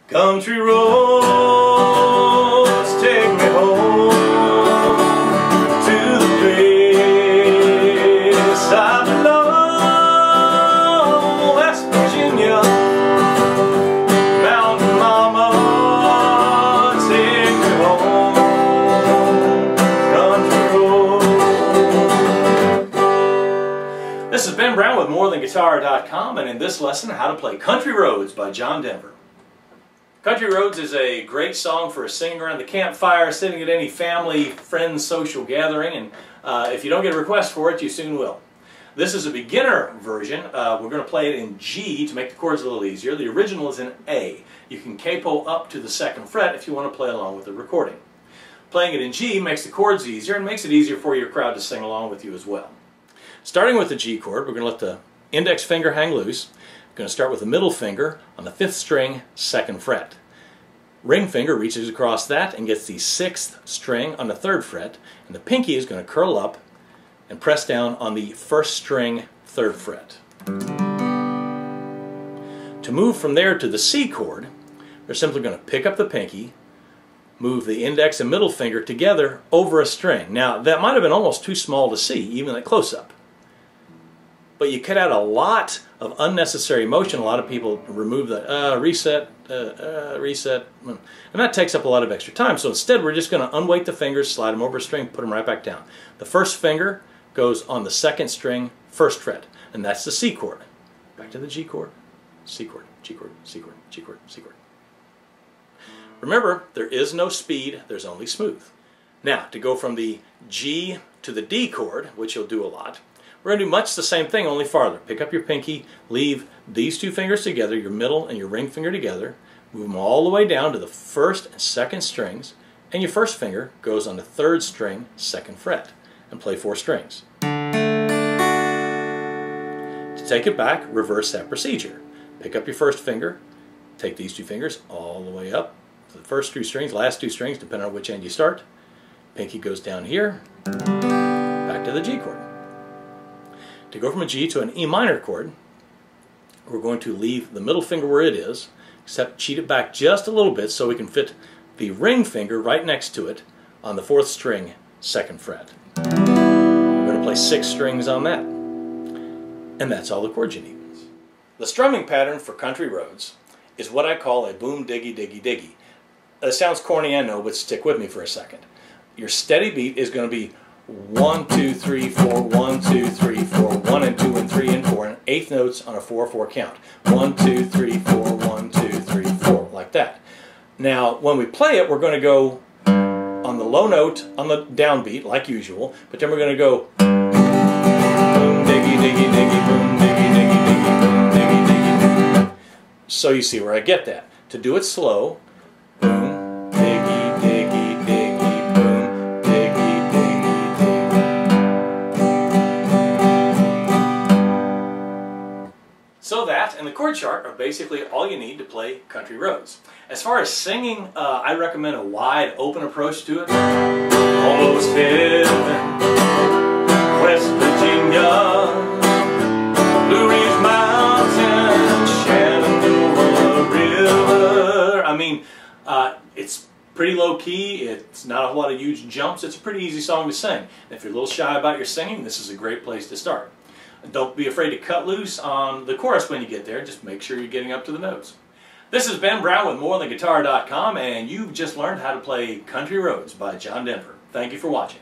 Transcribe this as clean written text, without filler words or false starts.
Country roads take me home to the place I belong, West Virginia. Mountain mama, take me home, country road. This is Ben Brown with MoreThanGuitar.com, and in this lesson, how to play Country Roads by John Denver. Country Roads is a great song for singing around the campfire, sitting at any family, friends, social gathering, and if you don't get a request for it, you soon will. This is a beginner version. We're going to play it in G to make the chords a little easier. The original is in A. You can capo up to the 2nd fret if you want to play along with the recording. Playing it in G makes the chords easier and makes it easier for your crowd to sing along with you as well. Starting with the G chord, we're going to let the index finger hang loose. We're going to start with the middle finger on the 5th string, 2nd fret. Ring finger reaches across that and gets the 6th string on the 3rd fret, and the pinky is going to curl up and press down on the 1st string, 3rd fret. To move from there to the C chord, we're simply going to pick up the pinky, move the index and middle finger together over a string. Now, that might have been almost too small to see, even at close-up. But you cut out a lot of unnecessary motion. A lot of people remove the reset, reset, and that takes up a lot of extra time. So instead, we're just going to unweight the fingers, slide them over a string, put them right back down. The 1st finger goes on the 2nd string, 1st fret, and that's the C chord. Back to the G chord, C chord, G chord, C chord, G chord, C chord. Remember, there is no speed, there's only smooth. Now, to go from the G to the D chord, which you'll do a lot, we're going to do much the same thing, only farther. Pick up your pinky, leave these 2 fingers together, your middle and your ring finger together, move them all the way down to the 1st and 2nd strings, and your 1st finger goes on the 3rd string, 2nd fret, and play 4 strings. To take it back, reverse that procedure. Pick up your 1st finger, take these 2 fingers all the way up to the first 2 strings, last 2 strings, depending on which end you start. Pinky goes down here, back to the G chord. To go from a G to an E minor chord, we're going to leave the middle finger where it is, except cheat it back just a little bit so we can fit the ring finger right next to it on the 4th string, 2nd fret. We're going to play 6 strings on that. And that's all the chords you need. The strumming pattern for Country Roads is what I call a boom diggy diggy diggy. It sounds corny, I know, but stick with me for a second. Your steady beat is going to be 1, 2, 3, 4, 1, 2, 3, 4, 1 and 2 and 3 and 4, and 8th notes on a 4/4 count. 1, 2, 3, 4, 1, 2, 3, 4, like that. Now, when we play it, we're going to go on the low note, on the downbeat, like usual, but then we're going to go boom, diggy, diggy, diggy, boom, diggy, diggy, diggy, boom, diggy, diggy, diggy. So you see where I get that. To do it slow, boom, diggy, diggy, diggy, boom, diggy, diggy, diggy. So that and the chord chart are basically all you need to play Country Roads. As far as singing, I recommend a wide open approach to it. Almost heaven, West Virginia, Blue Ridge Mountain, Shenandoah River. I mean, it's pretty low key, it's not a whole lot of huge jumps, it's a pretty easy song to sing. And if you're a little shy about your singing, this is a great place to start. Don't be afraid to cut loose on the chorus when you get there, just make sure you're getting up to the notes. This is Ben Brown with MoreThanGuitar.com, and you've just learned how to play Country Roads by John Denver. Thank you for watching.